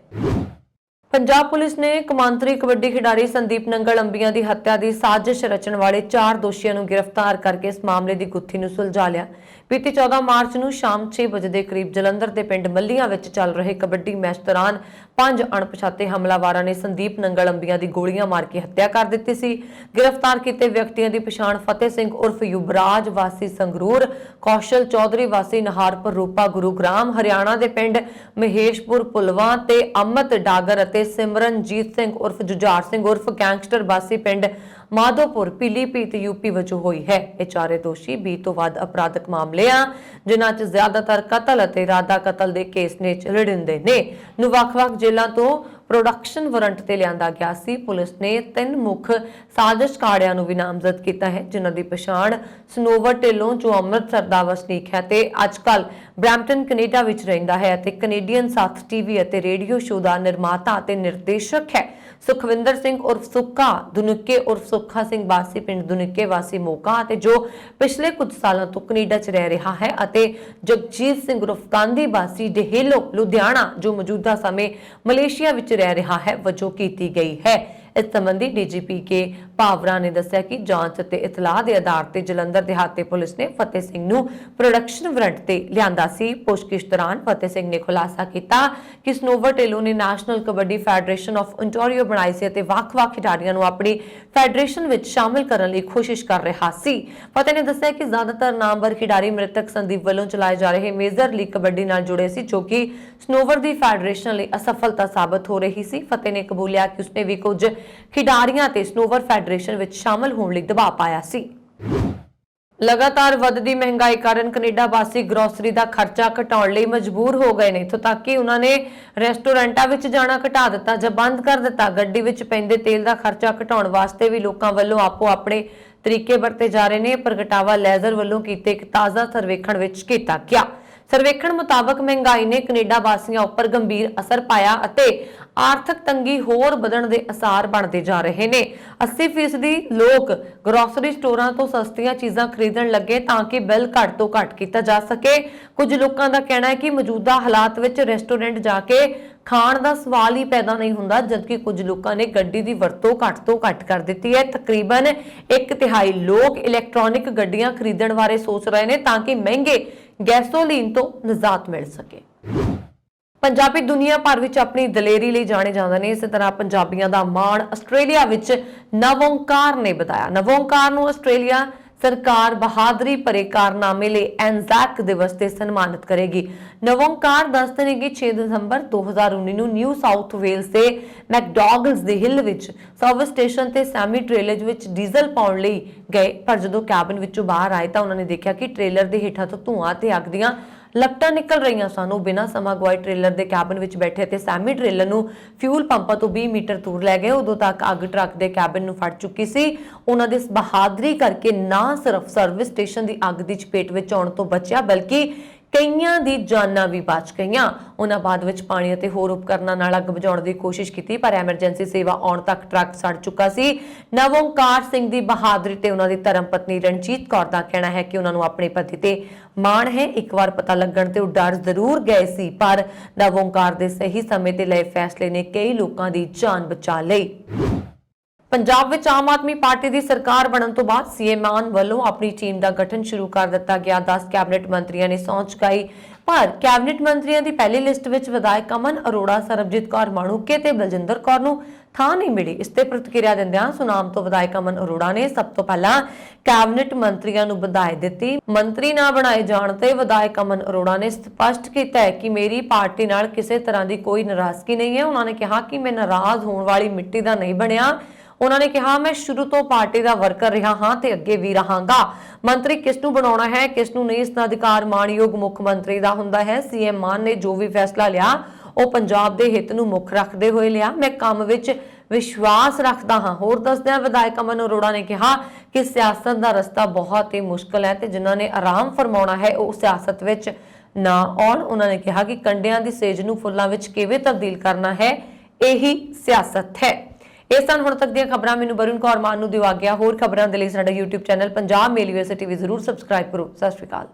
ਪੰਜਾਬ ਪੁਲਿਸ ਨੇ ਕੌਮਾਂਤਰੀ ਕਬੱਡੀ ਖਿਡਾਰੀ ਸੰਦੀਪ ਨੰਗਲ ਅੰਬੀਆਂ ਦੀ ਹੱਤਿਆ ਦੀ ਸਾਜ਼ਿਸ਼ ਰਚਣ ਵਾਲੇ 4 ਦੋਸ਼ੀਆਂ ਨੂੰ ਗ੍ਰਿਫਤਾਰ ਕਰਕੇ ਇਸ ਮਾਮਲੇ ਦੀ ਗੁੱਥੀ ਨੂੰ ਸੁਲਝਾ ਲਿਆ। ਬੀਤੀ 14 ਮਾਰਚ ਨੂੰ ਸ਼ਾਮ 6 ਵਜੇ ਦੇ ਕਰੀਬ ਜਲੰਧਰ ਦੇ ਪਿੰਡ ਮੱਲੀਆਂ ਵਿੱਚ ਚੱਲ ਰਹੇ ਕਬੱਡੀ ਮੈਚ ਦੌਰਾਨ 5 ਅਣਪਛਾਤੇ ਹਮਲਾਵਰਾਂ ਨੇ ਸੰਦੀਪ ਨੰਗਲ ਅੰਬੀਆਂ ਦੀ ਗੋਲੀਆਂ ਮਾਰ ਕੇ ਹੱਤਿਆ ਕਰ ਦਿੱਤੀ ਸੀ। ਗ੍ਰਿਫਤਾਰ ਕੀਤੇ ਵਿਅਕਤੀਆਂ ਦੀ ਪਛਾਣ ਫਤਿਹ ਸਿੰਘ ਉਰਫ ਯੁਵਰਾਜ ਵਾਸੀ ਸੰਗਰੂਰ, ਕੌਸ਼ਲ ਚੌਧਰੀ ਵਾਸੀ ਨਹਾਰਪੁਰ ਰੂਪਾ ਗੁਰੂਗ੍ਰਾਮ ਹਰਿਆਣਾ ਦੇ ਪਿੰਡ ਮਹੇਸ਼ਪੁਰ ਪੁਲਵਾ ਤੇ ਅਮਤ ਡਾਗਰ ਅਤੇ ਸਿਮਰਨਜੀਤ ਸਿੰਘ ਉਰਫ ਜੁਝਾਰ ਸਿੰਘ ਉਰਫ ਗੈਂਗਸਟਰ ਵਾਸੀ ਪਿੰਡ ਮਾਧੋਪੁਰ ਪੀਲੀਭੀਤ ਯੂਪੀ ਵਜੋਂ ਹੋਈ ਹੈ। ਇਹ ਚਾਰੇ ਦੋਸ਼ੀ 20 ਤੋਂ ਵੱਧ ਅਪਰਾਧਿਕ ਮਾਮਲੇ ਆ, ਜਿਨ੍ਹਾਂ 'ਚ ਜ਼ਿਆਦਾਤਰ ਕਤਲ ਅਤੇ ਇਰਾਦਾ ਕਤਲ ਦੇ ਕੇਸ ਨੇ ਲੜਿੰਦੇ ਨੇ ਨੂੰ ਵੱਖ-ਵੱਖ ਜੇਲ੍ਹਾਂ ਤੋਂ ਪ੍ਰੋਡਕਸ਼ਨ ਵਾਰੰਟ ਤੇ ਲਿਆਂਦਾ ਗਿਆ ਸੀ। ਪੁਲਿਸ ਨੇ 3 ਮੁੱਖ ਸਾਜ਼ਿਸ਼ਕਾਰੀਆਂ ਨੂੰ ਵੀ ਨਾਮਜ਼ਦ ਕੀਤਾ ਹੈ, ਜਿਨ੍ਹਾਂ ਦੀ ਪਛਾਣ ਸਨੋਵਰ ਢਿੱਲੋਂ ਜੋ ਅੰਮ੍ਰਿਤਸਰ ਦਾ ਵਸਨੀਕ ਹੈ ਤੇ ਅੱਜਕੱਲ ਬ੍ਰੈਂਪਟਨ ਕੈਨੇਡਾ ਵਿੱਚ ਰਹਿੰਦਾ ਹੈ ਅਤੇ ਕੈਨੇਡੀਅਨ ਸਾਥ ਟੀਵੀ ਅਤੇ ਰੇਡੀਓ ਸ਼ੋਅ ਦਾ ਨਿਰਮਾਤਾ ਅਤੇ ਨਿਰਦੇਸ਼ਕ ਹੈ। ਸੁਖਵਿੰਦਰ ਸਿੰਘ ਉਰਫ ਸੁੱਖਾ, ਦੁਨਿੱਕੇ ਉਰਫ ਸੁੱਖਾ ਸਿੰਘ ਵਾਸੀ ਪਿੰਡ ਦੁਨਿੱਕੇ ਵਾਸੀ ਮੋਗਾ ਅਤੇ ਜੋ ਪਿਛਲੇ ਕੁਝ ਸਾਲਾਂ ਤੋਂ ਕੈਨੇਡਾ 'ਚ ਰਹਿ ਰਿਹਾ ਹੈ, ਅਤੇ ਜਗਜੀਤ ਸਿੰਘ ਉਰਫ ਗਾਂਧੀ ਵਾਸੀ ਡਹੇਲੋ ਲੁਧਿਆਣਾ ਜੋ ਮੌਜੂਦਾ ਸਮੇਂ ਮਲੇਸ਼ੀਆ ਵਿੱਚ ਰਹਿ ਰਿਹਾ ਹੈ ਵਜੋਂ ਕੀਤੀ ਗਈ ਹੈ। ਇਸ ਸੰਬੰਧੀ ਡੀਜੀਪੀ ਕੇ ਭਾਵਰਾ ਨੇ ਦੱਸਿਆ ਕਿ ਜਾਂਚ ਅਤੇ ਇਤਲਾਹ ਦੇ ਆਧਾਰ ਤੇ ਜਲੰਧਰ ਦਿਹਾਤੀ ਪੁਲਿਸ ਨੇ ਫਤਿਹ ਸਿੰਘ ਨੂੰ ਪ੍ਰੋਡਕਸ਼ਨ ਵਾਰੰਟ ਤੇ ਲਿਆਂਦਾ ਸੀ। ਪੁੱਛਗਿੱਛ ਦੌਰਾਨ ਫਤਿਹ ਸਿੰਘ ਨੇ ਖੁਲਾਸਾ ਕੀਤਾ ਕਿ ਸਨੋਵਰ ਢਿੱਲੋਂ ਨੇ national kabaddi federation of ontario ਬਣਾਈ ਸੀ ਅਤੇ ਵੱਖ-ਵੱਖ ਖਿਡਾਰੀਆਂ ਨੂੰ ਆਪਣੀ ਫੈਡਰੇਸ਼ਨ ਵਿੱਚ ਸ਼ਾਮਿਲ ਕਰਨ ਲਈ ਕੋਸ਼ਿਸ਼ ਕਰ ਰਿਹਾ ਸੀ। ਫਤਿਹ ਨੇ ਦੱਸਿਆ ਕਿ ਜ਼ਿਆਦਾਤਰ ਨਾਮਵਰ ਖਿਡਾਰੀ ਮ੍ਰਿਤਕ ਸੰਦੀਪ ਵੱਲੋਂ ਚਲਾਏ ਜਾ ਰਹੇ ਮੇਜਰ ਲੀਗ ਕਬੱਡੀ ਨਾਲ ਜੁੜੇ ਸੀ, ਜੋ ਕਿ ਸਨੋਵਰ ਦੀ ਫੈਡਰੇਸ਼ਨ ਲਈ ਅਸਫਲਤਾ ਸਾਬਤ ਹੋ ਰਹੀ ਸੀ। ਫਤਿਹ ਨੇ ਕਬੂਲਿਆ ਕਿ ਉਸਨੇ ਵੀ ਕੁਝ ਖਿਡਾਰੀਆਂ ਤੇ ਸਨੋਵਰ ਫੈਡਰੇਸ਼ਨ ਵਿੱਚ ਸ਼ਾਮਲ ਹੋਣ ਲਈ ਦਬਾਅ ਪਾਇਆ ਸੀ। ਲਗਾਤਾਰ ਵੱਧਦੀ ਮਹਿੰਗਾਈ ਕਾਰਨ ਕੈਨੇਡਾ ਵਾਸੀ ਗਰੋਸਰੀ ਦਾ ਖਰਚਾ ਘਟਾਉਣ ਲਈ ਮਜਬੂਰ ਹੋ ਗਏ ਨੇ। ਇੱਥੋਂ ਤੱਕ ਕਿ ਉਹਨਾਂ ਨੇ ਰੈਸਟੋਰੈਂਟਾਂ ਵਿੱਚ ਜਾਣਾ ਘਟਾ ਦਿੱਤਾ ਜਾਂ ਬੰਦ ਕਰ ਦਿੱਤਾ। ਗੱਡੀ ਵਿੱਚ ਪੈਂਦੇ ਤੇਲ ਦਾ ਖਰਚਾ ਘਟਾਉਣ ਵਾਸਤੇ ਵੀ ਲੋਕਾਂ ਵੱਲੋਂ ਆਪੋ ਆਪਣੇ ਤਰੀਕੇ ਵਰਤੇ ਜਾ ਰਹੇ ਨੇ। ਪ੍ਰਗਟਾਵਾ ਲੈਜ਼ਰ ਵੱਲੋਂ ਕੀਤੇ ਇੱਕ ਤਾਜ਼ਾ ਸਰਵੇਖਣ ਵਿੱਚ ਕੀਤਾ ਗਿਆ। ਸਰਵੇਖਣ ਮੁਤਾਬਕ ਮਹਿੰਗਾਈ ਨੇ ਕੈਨੇਡਾ ਵਾਸੀਆਂ ਉੱਪਰ ਗੰਭੀਰ ਅਸਰ ਪਾਇਆ ਅਤੇ ਆਰਥਿਕ ਤੰਗੀ ਹੋਰ ਵਧਣ ਦੇ ਅਸਾਰ ਬਣਦੇ ਜਾ ਰਹੇ ਨੇ। 80% ਲੋਕ ਗਰੋਸਰੀ ਸਟੋਰਾਂ ਤੋਂ ਸਸਤੀਆਂ ਚੀਜ਼ਾਂ ਖਰੀਦਣ ਲੱਗੇ ਤਾਂ ਕਿ ਬਿੱਲ ਘੱਟ ਤੋਂ ਘੱਟ ਕੀਤਾ ਜਾ ਸਕੇ। ਕੁਝ ਲੋਕਾਂ ਦਾ ਕਹਿਣਾ ਹੈ ਕਿ ਮੌਜੂਦਾ ਹਾਲਾਤ ਵਿੱਚ ਰੈਸਟੋਰੈਂਟ ਜਾ ਕੇ ਖਾਣ ਦਾ ਸਵਾਲ ਹੀ ਪੈਦਾ ਨਹੀਂ ਹੁੰਦਾ, ਜਦਕਿ ਕੁਝ ਲੋਕਾਂ ਨੇ ਗੱਡੀ ਦੀ ਵਰਤੋਂ ਘੱਟ ਤੋਂ ਘੱਟ ਕਰ ਦਿੱਤੀ ਹੈ। ਤਕਰੀਬਨ 1/3 ਲੋਕ ਇਲੈਕਟ੍ਰੋਨਿਕ ਗੱਡੀਆਂ ਖਰੀਦਣ ਬਾਰੇ ਸੋਚ ਰਹੇ ਨੇ ਤਾਂ ਕਿ ਮਹਿੰਗੇ ਗੈਸੋਲੀਨ ਤੋਂ ਨਿਜਾਤ ਮਿਲ ਸਕੇ। ਪੰਜਾਬੀ ਦੁਨੀਆ ਭਰ ਵਿੱਚ ਆਪਣੀ ਦਲੇਰੀ ਲਈ ਜਾਣੇ ਜਾਂਦੇ ਨੇ। ਇਸੇ ਤਰ੍ਹਾਂ ਪੰਜਾਬੀਆਂ ਦਾ ਮਾਣ ਆਸਟ੍ਰੇਲੀਆ ਵਿੱਚ ਨਵ ਓਂਕਾਰ ਨੇ ਵਧਾਇਆ। ਨਵ ਓਂਕਾਰ ਨੂੰ ਆਸਟ੍ਰੇਲੀਆ ਸਰਕਾਰ ਬਹਾਦਰੀ ਭਰੇ ਕਾਰਨਾਮੇ ਲਈ ਐਨਜ਼ੈਕ ਦਿਵਸ ਤੇ ਸਨਮਾਨਿਤ ਕਰੇਗੀ। ਨਵ ਓਂਕਾਰ ਦੱਸਦੇ ਨੇ ਕਿ 6 ਦਸੰਬਰ 2019 ਨੂੰ ਨਿਊ ਸਾਊਥ ਵੇਲਸ ਦੇ ਮੈਕਡੋਗਲਸ ਦੇ ਹਿੱਲ ਵਿੱਚ ਸਰਵਿਸ ਸਟੇਸ਼ਨ ਤੇ ਸੈਮੀ ਟ੍ਰੇਲਰ ਵਿੱਚ ਡੀਜ਼ਲ ਪਾਉਣ ਲਈ ਗਏ, ਪਰ ਜਦੋਂ ਕੈਬਿਨ ਵਿੱਚੋਂ ਬਾਹਰ ਆਏ ਤਾਂ ਉਹਨਾਂ ਨੇ ਦੇਖਿਆ ਕਿ ਟ੍ਰੇਲਰ ਦੇ ਹੇਠਾਂ ਤੋਂ ਧੂਆਂ ਤੇ ਅੱਗ ਦੀਆਂ ਲਪਟਾਂ ਨਿਕਲ ਰਹੀਆਂ ਸਨ। ਉਹ ਬਿਨਾਂ ਸਮਾਂ ਗਵਾਏ ਟ੍ਰੇਲਰ ਦੇ ਕੈਬਿਨ ਵਿੱਚ ਬੈਠੇ ਤੇ ਸੈਮੀ ਟ੍ਰੇਲਰ ਨੂੰ ਫਿਊਲ ਪੰਪਾਂ ਤੋਂ 20 ਮੀਟਰ ਦੂਰ ਲੈ ਗਏ। ਉਦੋਂ ਤੱਕ ਅੱਗ ਟਰੱਕ ਦੇ ਕੈਬਿਨ ਨੂੰ ਫੜ ਚੁੱਕੀ ਸੀ। ਉਹਨਾਂ ਦੇ ਇਸ ਬਹਾਦਰੀ ਕਰਕੇ ਨਾ ਸਿਰਫ ਸਰਵਿਸ ਸਟੇਸ਼ਨ ਦੀ ਅੱਗ ਦੀ ਚਪੇਟ ਵਿੱਚ ਆਉਣ ਤੋਂ ਬਚਿਆ, ਬਲਕਿ ਕਈਆਂ ਦੀ ਜਾਨਾਂ ਵੀ ਬਚ ਗਈਆਂ। ਉਹਨਾਂ ਬਾਅਦ ਵਿੱਚ ਪਾਣੀ ਅਤੇ ਹੋਰ ਉਪਕਰਨਾਂ ਨਾਲ ਅੱਗ ਬੁਝਾਉਣ ਦੀ ਕੋਸ਼ਿਸ਼ ਕੀਤੀ, ਪਰ ਐਮਰਜੈਂਸੀ ਸੇਵਾ ਆਉਣ ਤੱਕ ਟਰੱਕ ਸੜ ਚੁੱਕਾ ਸੀ। ਨਵ ਓਂਕਾਰ ਸਿੰਘ ਦੀ ਬਹਾਦਰੀ ਤੇ ਉਹਨਾਂ ਦੀ ਧਰਮ ਪਤਨੀ ਰਣਜੀਤ ਕੌਰ ਦਾ ਕਹਿਣਾ ਹੈ ਕਿ ਉਹਨਾਂ ਨੂੰ ਆਪਣੇ ਪਤੀ ਤੇ ਮਾਣ ਹੈ। ਇੱਕ ਵਾਰ ਪਤਾ ਲੱਗਣ ਤੇ ਉਹ ਡਰ ਜ਼ਰੂਰ ਗਏ ਸੀ, ਪਰ ਨਵ ਓਂਕਾਰ ਦੇ ਸਹੀ ਸਮੇਂ ਤੇ ਲਏ ਫੈਸਲੇ ਨੇ ਕਈ ਲੋਕਾਂ ਦੀ ਜਾਨ ਬਚਾ ਲਈ। ਪੰਜਾਬ ਵਿੱਚ ਆਮ ਆਦਮੀ ਪਾਰਟੀ ਦੀ ਸਰਕਾਰ ਬਣਨ ਤੋਂ ਬਾਅਦ ਸੀਐਮ ਮਾਨ ਵੱਲੋਂ ਆਪਣੀ ਟੀਮ ਦਾ ਗਠਨ ਸ਼ੁਰੂ ਕਰ ਦਿੱਤਾ ਗਿਆ। 10 ਕੈਬਨਿਟ ਮੰਤਰੀਆਂ ਨੇ ਸਹੁੰ ਚੁਕਾਈ, ਪਰ ਕੈਬਨਿਟ ਮੰਤਰੀਆਂ ਦੀ ਪਹਿਲੀ ਲਿਸਟ ਵਿੱਚ ਵਿਧਾਇਕ ਅਮਨ ਅਰੋੜਾ, ਸਰਬਜੀਤ ਕੌਰ ਮਾਣੂਕੇ ਤੇ ਬਲਜਿੰਦਰ ਕੌਰ ਨੂੰ ਥਾਂ ਨਹੀਂ ਮਿਲੀ। ਇਸ ਤੇ ਪ੍ਰਤੀਕਿਰਿਆ ਦਿੰਦਿਆਂ ਸੁਨਾਮ ਤੋਂ ਵਿਧਾਇਕ ਅਮਨ ਅਰੋੜਾ ਨੇ ਸਭ ਤੋਂ ਪਹਿਲਾਂ ਕੈਬਨਿਟ ਮੰਤਰੀਆਂ ਨੂੰ ਵਧਾਈ ਦਿੱਤੀ। ਮੰਤਰੀ ਨਾ ਬਣਾਏ ਜਾਣ ਤੇ ਵਿਧਾਇਕ ਅਮਨ ਅਰੋੜਾ ਨੇ ਸਪਸ਼ਟ ਕੀਤਾ ਹੈ ਕਿ ਮੇਰੀ ਪਾਰਟੀ ਨਾਲ ਕਿਸੇ ਤਰ੍ਹਾਂ ਦੀ ਕੋਈ ਨਾਰਾਜ਼ਗੀ ਨਹੀਂ ਹੈ। ਉਹਨਾਂ ਨੇ ਕਿਹਾ ਕਿ ਮੈਂ ਨਾਰਾਜ਼ ਹੋਣ ਵਾਲੀ ਮਿੱਟੀ ਦਾ ਨਹੀਂ ਬਣਿਆ। ਉਹਨਾਂ ਨੇ ਕਿਹਾ ਮੈਂ ਸ਼ੁਰੂ ਤੋਂ ਪਾਰਟੀ ਦਾ ਵਰਕਰ ਰਿਹਾ ਹਾਂ ਤੇ ਅੱਗੇ ਵੀ ਰਹਾਂਗਾ। ਮੰਤਰੀ ਕਿਸ ਨੂੰ ਬਣਾਉਣਾ ਹੈ, ਕਿਸ ਨੂੰ ਨਹੀਂ, ਇਸ ਦਾ ਅਧਿਕਾਰ ਮਾਣਯੋਗ ਮੁੱਖ ਮੰਤਰੀ ਦਾ ਹੁੰਦਾ ਹੈ। ਸੀਐਮ ਮਾਨ ਨੇ ਜੋ ਵੀ ਫੈਸਲਾ ਲਿਆ ਉਹ ਪੰਜਾਬ ਦੇ ਹਿੱਤ ਨੂੰ ਮੁੱਖ ਰੱਖਦੇ ਹੋਏ ਲਿਆ। ਮੈਂ ਕੰਮ ਵਿੱਚ ਵਿਸ਼ਵਾਸ ਰੱਖਦਾ ਹਾਂ। ਹੋਰ ਦੱਸਦਿਆਂ ਵਿਧਾਇਕ ਅਮਨ ਅਰੋੜਾ ਨੇ ਕਿਹਾ ਕਿ ਸਿਆਸਤ ਦਾ ਰਸਤਾ ਬਹੁਤ ਹੀ ਮੁਸ਼ਕਲ ਹੈ ਤੇ ਜਿਨ੍ਹਾਂ ਨੇ ਆਰਾਮ ਫਰਮਾਉਣਾ ਹੈ ਉਹ ਸਿਆਸਤ ਵਿੱਚ ਨਾ ਆਉਣ। ਉਹਨਾਂ ਨੇ ਕਿਹਾ ਕਿ ਕੰਡਿਆਂ ਦੀ ਸੇਜ ਨੂੰ ਫੁੱਲਾਂ ਵਿੱਚ ਕਿਵੇਂ ਤਬਦੀਲ ਕਰਨਾ ਹੈ, ਇਹੀ ਸਿਆਸਤ ਹੈ। ਇਹ ਸਨ ਹੁਣ ਤੱਕ ਦੀਆਂ ਖਬਰਾਂ। ਮੈਨੂੰ ਵਰੁਣ ਕੌਰ ਮਾਨ ਨੂੰ ਦਿਓ ਆਗਿਆ। ਹੋਰ ਖਬਰਾਂ ਦੇ ਲਈ ਸਾਡਾ YouTube ਚੈਨਲ ਪੰਜਾਬ ਮੇਲ USA TV ਜ਼ਰੂਰ ਸਬਸਕ੍ਰਾਈਬ ਕਰੋ। ਸਤਿ ਸ਼੍ਰੀ ਅਕਾਲ।